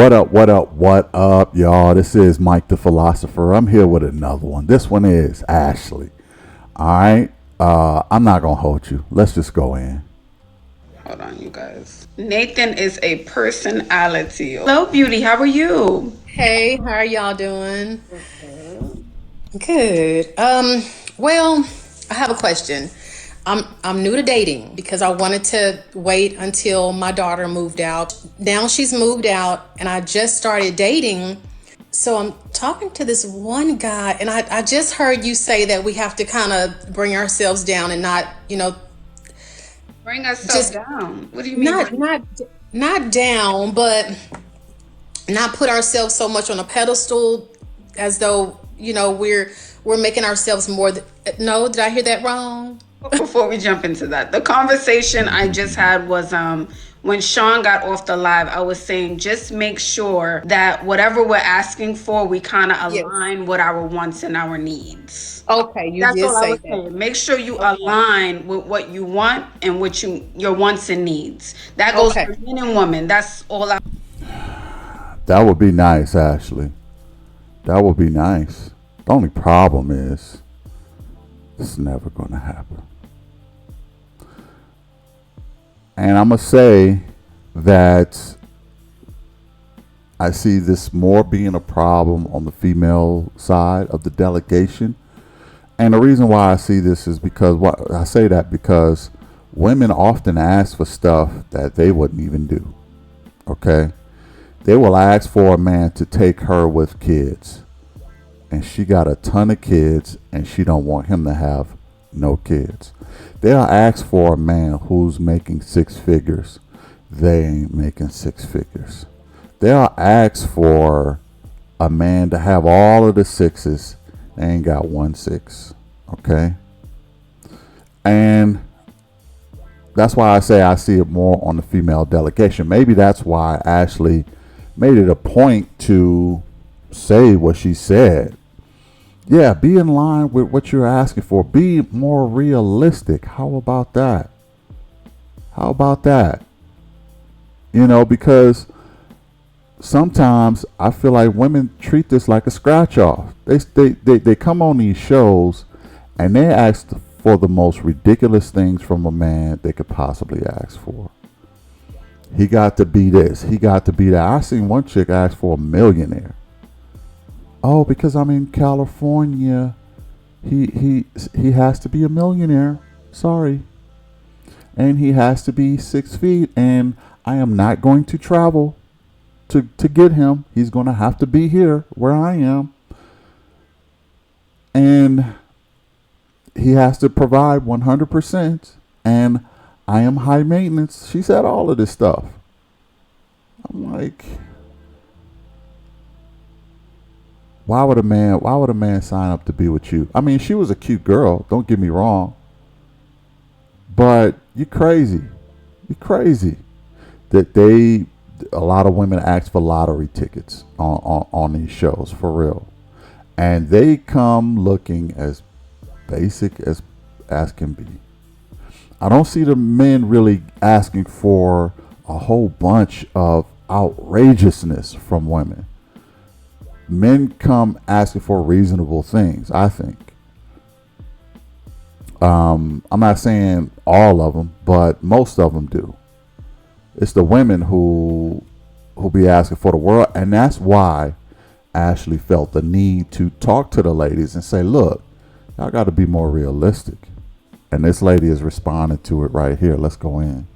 What up, what up, what up, y'all? This is Mike the Philosopher. I'm here with another one. This one is Ashley. All right. I'm not going to hold you. Let's just go in. Hold on, you guys. Nathan is a personality. Hello, Beauty. How are you? Hey, how are y'all doing? Good. Well, I have a question. I'm new to dating because I wanted to wait until my daughter moved out. Now she's moved out and I just started dating. So I'm talking to this one guy and I just heard you say that we have to kind of bring ourselves down and not, Bring us just down. What do you mean? not not not down, but not put ourselves so much on a pedestal as though we're making ourselves more no, did I hear that wrong? Before we jump into that, the conversation I just had was when Sean got off the live, I was saying just make sure that whatever we're asking for, we kind of Yes. align with our wants and our needs. Okay, you That's did all I say was that. saying. Make sure you Okay. align with what you want and what your wants and needs. That goes Okay. for men and women. That's all I. That would be nice, Ashley. That would be nice. The only problem is it's never going to happen. And I'm going to say that I see this more being a problem on the female side of the delegation. And the reason why I see this is because what I say that because women often ask for stuff that they wouldn't even do. Okay? They will ask for a man to take her with kids. And she got a ton of kids and she don't want him to have no kids. They'll ask for a man who's making six figures. They ain't making six figures. They'll ask for a man to have all of the sixes. They ain't got one six. Okay? And that's why I say I see it more on the female delegation. Maybe that's why Ashley made it a point to say what she said. Yeah, be in line with what you're asking for. Be more realistic. How about that? How about that? Because sometimes I feel like women treat this like a scratch off. They come on these shows and they ask for the most ridiculous things from a man they could possibly ask for. He got to be this. He got to be that. I seen one chick ask for a millionaire. Oh, because I'm in California, he has to be a millionaire. Sorry, and he has to be 6 feet, and I am not going to travel to get him. He's going to have to be here where I am, and he has to provide 100%. And I am high maintenance. She said all of this stuff. I'm like, why would a man sign up to be with you? I mean, she was a cute girl, don't get me wrong. But you crazy. You crazy. That a lot of women ask for lottery tickets on these shows, for real. And they come looking as basic as can be. I don't see the men really asking for a whole bunch of outrageousness from women. Men come asking for reasonable things, I think. I'm not saying all of them, but most of them do. It's the women who be asking for the world, and that's why Ashley felt the need to talk to the ladies and say, "Look, y'all got to be more realistic." And this lady is responding to it right here. Let's go in.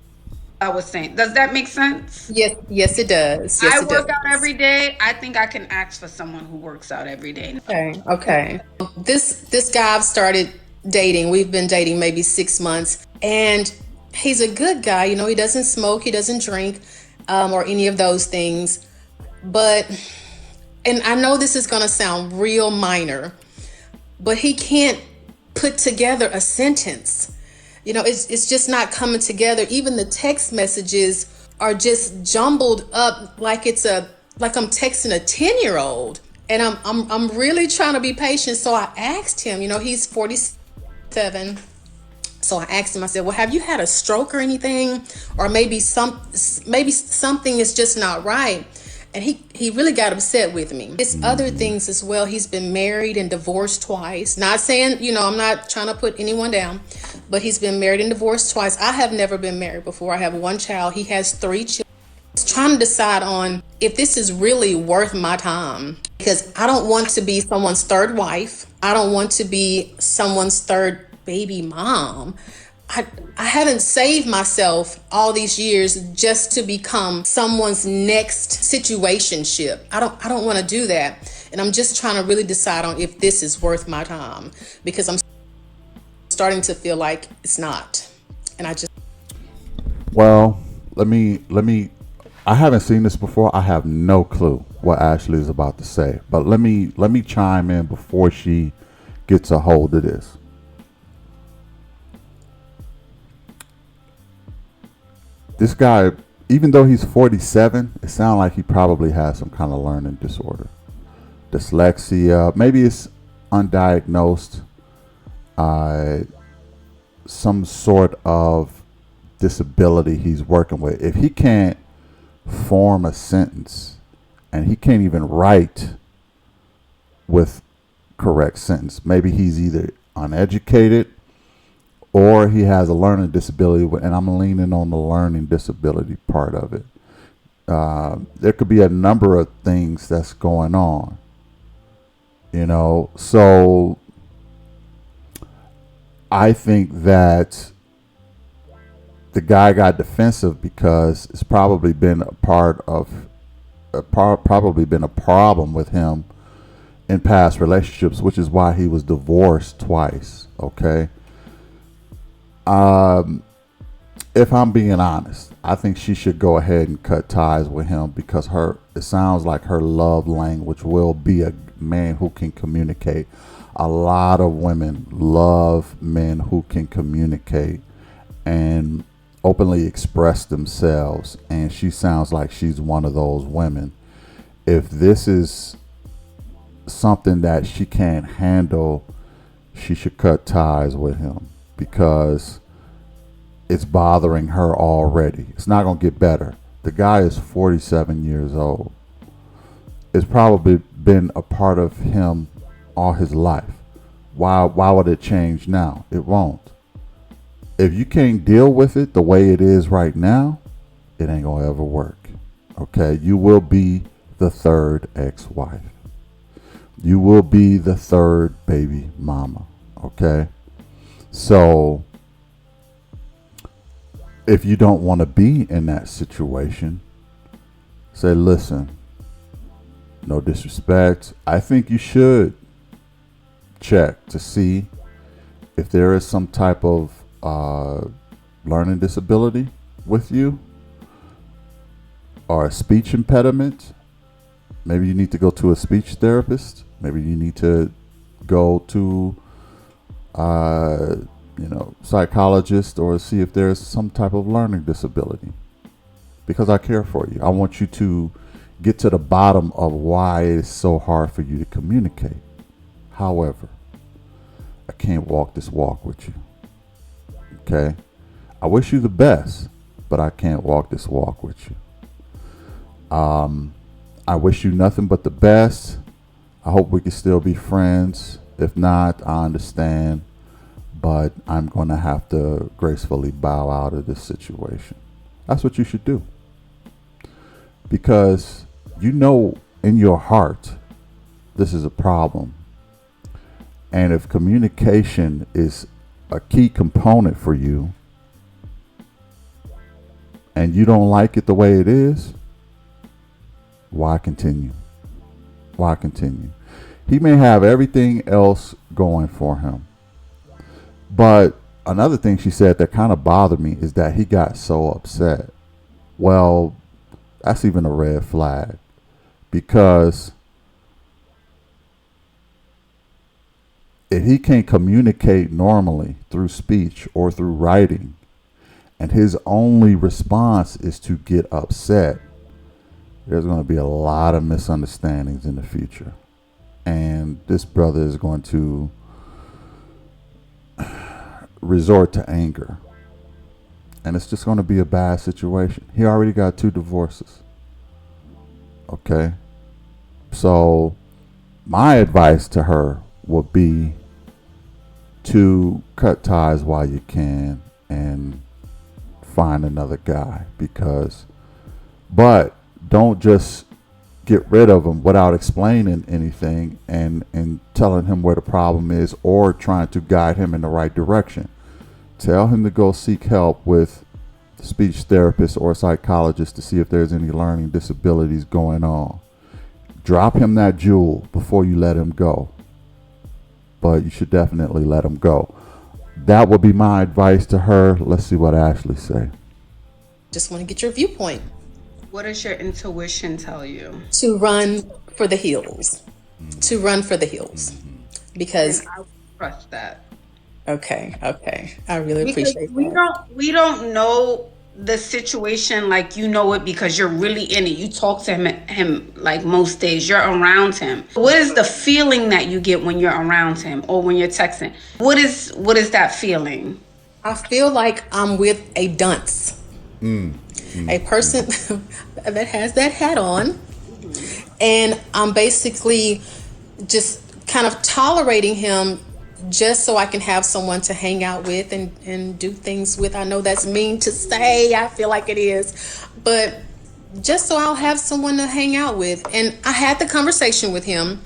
I was saying. Does that make sense? Yes, yes it does. I Yes it work out does. every day. I think I can ask for someone who works out every day. Okay, okay. This guy I've started dating. We've been dating maybe 6 months, and he's a good guy. He doesn't smoke, he doesn't drink, or any of those things. But, and I know this is gonna sound real minor, but he can't put together a sentence. It's just not coming together. Even the text messages are just jumbled up like I'm texting a 10-year-old. And I'm really trying to be patient. So I asked him, he's 47. So I asked him, I said, well, have you had a stroke or anything? Or maybe something is just not right. and he really got upset with me. It's other things as well. He's been married and divorced twice. Not saying, I'm not trying to put anyone down, but he's been married and divorced twice. I have never been married before. I have one child. He has 3 children. Trying to decide on if this is really worth my time, because I don't want to be someone's third wife. I don't want to be someone's third baby mom. I haven't saved myself all these years just to become someone's next situationship. I don't want to do that. And I'm just trying to really decide on if this is worth my time, because I'm starting to feel like it's not. And I just Well, let me. I haven't seen this before. I have no clue what Ashley is about to say, but let me chime in before she gets a hold of this. This guy, even though he's 47, it sounds like he probably has some kind of learning disorder, dyslexia. Maybe it's undiagnosed, uh, some sort of disability he's working with. If he can't form a sentence and he can't even write with correct sentence, maybe he's either uneducated or he has a learning disability, and I'm leaning on the learning disability part of it. There could be a number of things that's going on, so I think that the guy got defensive because it's probably been probably been a problem with him in past relationships, which is why he was divorced twice. Okay. If I'm being honest, I think she should go ahead and cut ties with him, because it sounds like her love language will be a man who can communicate. A lot of women love men who can communicate and openly express themselves, and she sounds like she's one of those women. If this is something that she can't handle, she should cut ties with him, because it's bothering her already. It's not going to get better. The guy is 47 years old. It's probably been a part of him all his life. Why would it change now? It won't. If you can't deal with it the way it is right now, it ain't going to ever work. Okay? You will be the third ex-wife. You will be the third baby mama. Okay? So if you don't want to be in that situation, say, listen, no disrespect, I think you should check to see if there is some type of learning disability with you, or a speech impediment. Maybe you need to go to a speech therapist. Maybe you need to go to psychologist, or see if there's some type of learning disability, because I care for you. I want you to get to the bottom of why it's so hard for you to communicate. However, I can't walk this walk with you. Okay? I wish you the best, but I can't walk this walk with you. I wish you nothing but the best. I hope we can still be friends. If not, I understand. But I'm going to have to gracefully bow out of this situation. That's what you should do. Because you know in your heart this is a problem. And if communication is a key component for you, and you don't like it the way it is, why continue? Why continue? He may have everything else going for him. But another thing she said that kind of bothered me is that he got so upset. Well, that's even a red flag, because if he can't communicate normally through speech or through writing, and his only response is to get upset, there's going to be a lot of misunderstandings in the future. And this brother is going to resort to anger. And it's just going to be a bad situation. He already got 2 divorces. Okay. So my advice to her would be to cut ties while you can and find another guy, because but don't just get rid of him without explaining anything and telling him where the problem is or trying to guide him in the right direction. Tell him to go seek help with a speech therapist or a psychologist to see if there's any learning disabilities going on. Drop him that jewel before you let him go. But you should definitely let him go. That would be my advice to her. Let's see what Ashley say. Just want to get your viewpoint. What does your intuition tell you? To run for the hills. To run for the hills. Because, And I trust that. okay, I really Because appreciate we that. don't know the situation like you know it because you're really in it. You talk to him like most days. You're around him. What is the feeling that you get when you're around him or when you're texting? What is that feeling? I feel like I'm with a dunce, a person that has that hat on, and I'm basically just kind of tolerating him just so I can have someone to hang out with and do things with. I know that's mean to say, I feel like it is, but just so I'll have someone to hang out with. And I had the conversation with him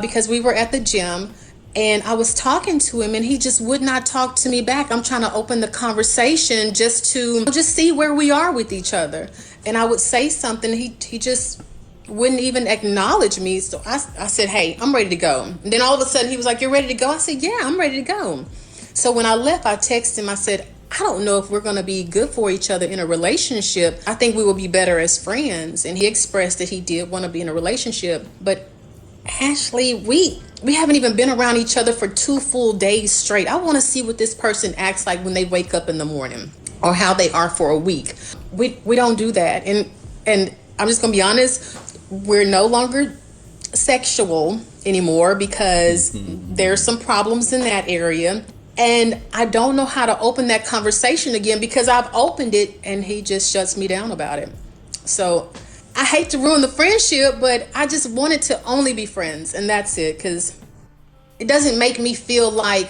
because we were at the gym and I was talking to him and he just would not talk to me back. I'm trying to open the conversation just to just see where we are with each other. And I would say something, he just wouldn't even acknowledge me. So I said, hey, I'm ready to go. And then all of a sudden he was like, you're ready to go? I said, yeah, I'm ready to go. So when I left, I texted him. I said, I don't know if we're going to be good for each other in a relationship. I think we will be better as friends. And he expressed that he did want to be in a relationship. But Ashley, we haven't even been around each other for 2 full days straight. I want to see what this person acts like when they wake up in the morning or how they are for a week. We don't do that. And I'm just going to be honest, we're no longer sexual anymore because there's some problems in that area. And I don't know how to open that conversation again because I've opened it and he just shuts me down about it. So I hate to ruin the friendship, but I just wanted to only be friends, and that's it, because it doesn't make me feel like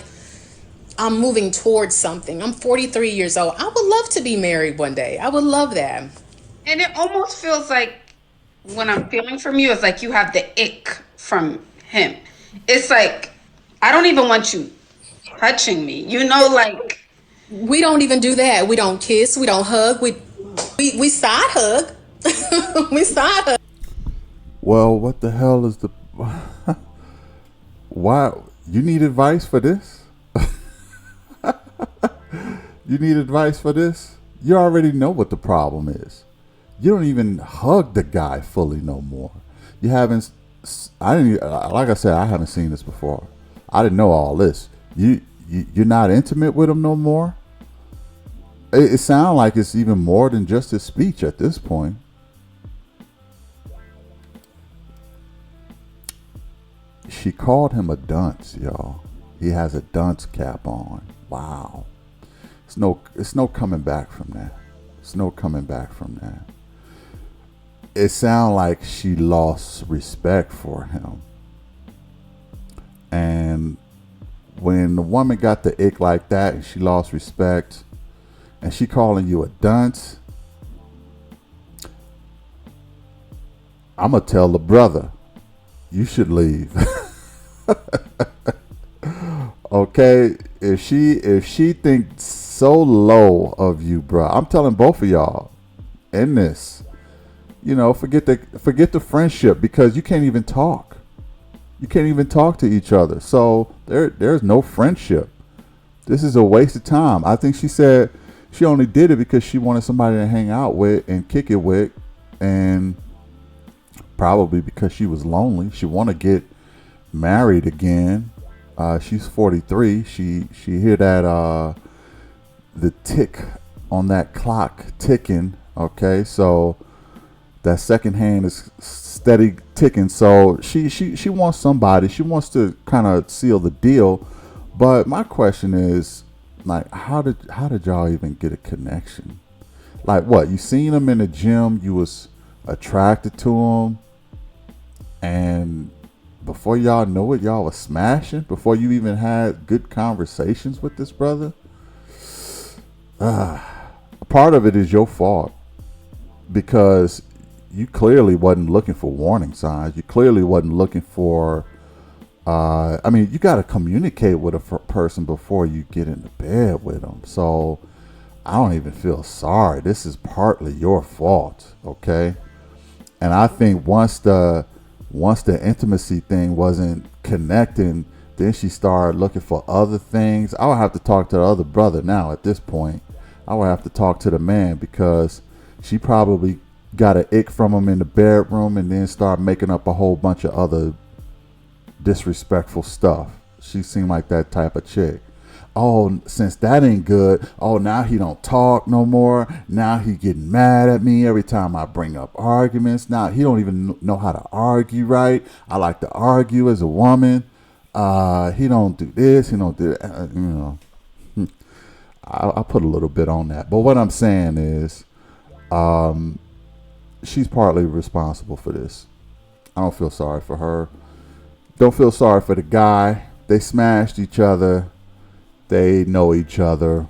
I'm moving towards something. I'm 43 years old. I would love to be married one day. I would love that. And it almost feels like when I'm feeling from you, it's like you have the ick from him. It's like, I don't even want you touching me. Like, We don't even do that. We don't kiss. We don't hug. We side hug. We side hug. Well, what the hell is the why you need advice for this? You need advice for this? You already know what the problem is. You don't even hug the guy fully no more. You haven't. I didn't. Like I said, I haven't seen this before. I didn't know all this. You're not intimate with him no more. It sounds like it's even more than just his speech at this point. She called him a dunce, y'all. He has a dunce cap on. Wow. It's no coming back from that. It's no coming back from that. It sounds like she lost respect for him. And when the woman got the ick like that and she lost respect and she calling you a dunce, I'm going to tell the brother, you should leave. Okay, if she thinks so low of you, bro, I'm telling both of y'all in this, forget the friendship, because you can't even talk. You can't even talk to each other. So there's no friendship. This is a waste of time. I think she said she only did it because she wanted somebody to hang out with and kick it with, and probably because she was lonely. She want to get married again. She's 43. She hear that the tick on that clock ticking. Okay, so that second hand is steady ticking. So she wants somebody. She wants to kind of seal the deal. But my question is, like, how did y'all even get a connection? Like, what, you seen him in the gym? You was attracted to him, and before y'all know it, y'all was smashing. Before you even had good conversations with this brother, a part of it is your fault because you clearly wasn't looking for warning signs. You clearly wasn't looking for. I mean, you got to communicate with a person before you get into bed with them. So I don't even feel sorry. This is partly your fault, okay? And I think once the intimacy thing wasn't connecting, then she started looking for other things. I would have to talk to the other brother now at this point. I would have to talk to the man because she probably got an ick from him in the bedroom and then started making up a whole bunch of other disrespectful stuff. She seemed like that type of chick. Oh, since that ain't good, oh, now he don't talk no more. Now he getting mad at me every time I bring up arguments. Now he don't even know how to argue right. I like to argue as a woman. He don't do this. He don't do that. I put a little bit on that. But what I'm saying is, she's partly responsible for this. I don't feel sorry for her. Don't feel sorry for the guy. They smashed each other. They know each other.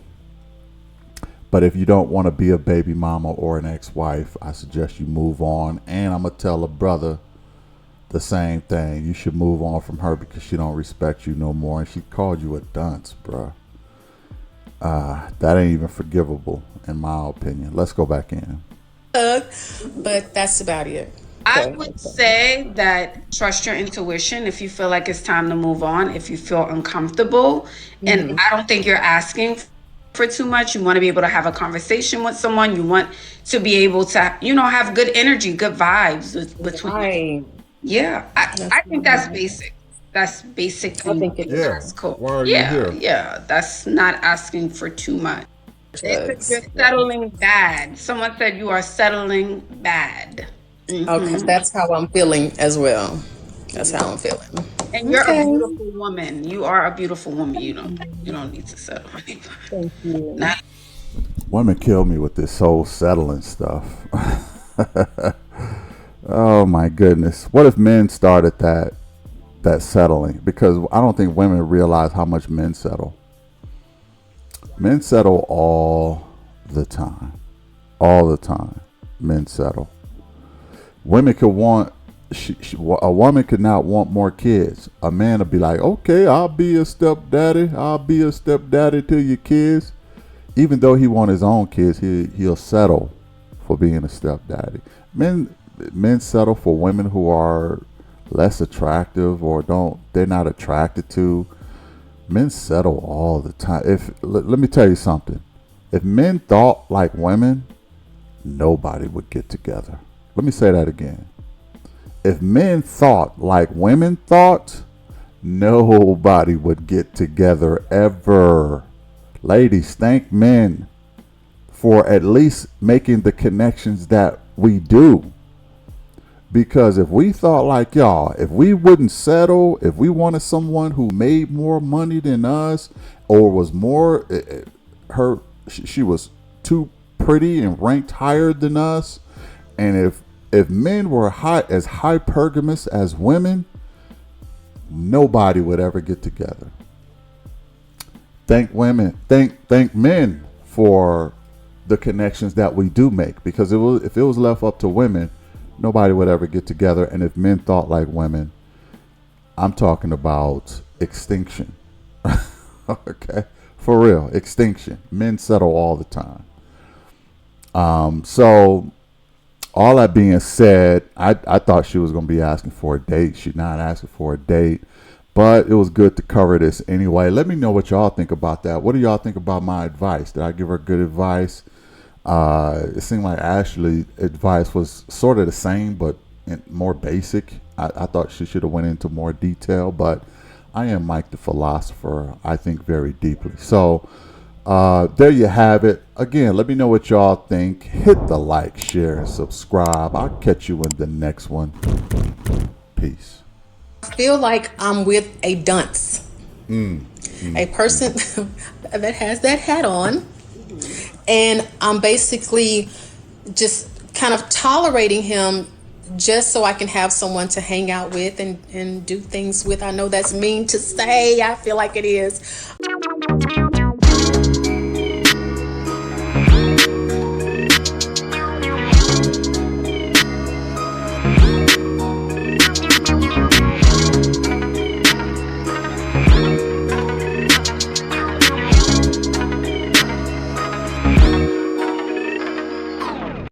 But if you don't want to be a baby mama or an ex-wife, I suggest you move on. And I'm going to tell a brother the same thing. You should move on from her because she don't respect you no more. And she called you a dunce, bruh. That ain't even forgivable, in my opinion. Let's go back in. But that's about it. I would say that trust your intuition if you feel like it's time to move on, if you feel uncomfortable. And I don't think you're asking for too much. You want to be able to have a conversation with someone. You want to be able to, have good energy, good vibes between. Right. Yeah, I think that's basic. That's basic. I think it is. Yeah. That's cool. Why are you here? Yeah. That's not asking for too much. You're Drugs. settling bad. Someone said you are settling bad. Okay, that's how I'm feeling as well. That's how I'm feeling. And you're a Okay. beautiful woman. You are a beautiful woman. You don't need to settle anybody. Thank you. Not Women kill me with this whole settling stuff. Oh my goodness. What if men started that settling? Because I don't think women realize how much men settle. Men settle all the time. All the time. Men settle. Women could want a woman could not want more kids. A man would be like, okay, I'll be a stepdaddy. I'll be a stepdaddy to your kids. Even though he want his own kids, he'll settle for being a stepdaddy. Men settle for women who are less attractive or they're not attracted to. Men settle all the time. Let me tell you something. If men thought like women, nobody would get together. Let me say that again. If men thought like women thought, nobody would get together ever. Ladies, thank men for at least making the connections that we do. Because if we thought like y'all, if we wouldn't settle, if we wanted someone who made more money than us or was more, she was too pretty and ranked higher than us, and if men were as hypergamous as women, nobody would ever get together. Thank men for the connections that we do make, because if it was left up to women, nobody would ever get together. And if men thought like women, I'm talking about extinction. Okay, for real, extinction. Men settle all the time. So all that being said, I thought she was going to be asking for a date. She's not asking for a date, but it was good to cover this anyway. Let me know what y'all think about that. What do y'all think about my advice? Did I give her good advice? It seemed like Ashley's advice was sort of the same, but more basic. I thought she should have went into more detail, but I am Mike the Philosopher. I think very deeply. So there you have it. Again, let me know what y'all think. Hit the like, share, and subscribe. I'll catch you in the next one. Peace. I feel like I'm with a dunce, a person that has that hat on, and I'm basically just kind of tolerating him just so I can have someone to hang out with and do things with. I know that's mean to say. I feel like it is.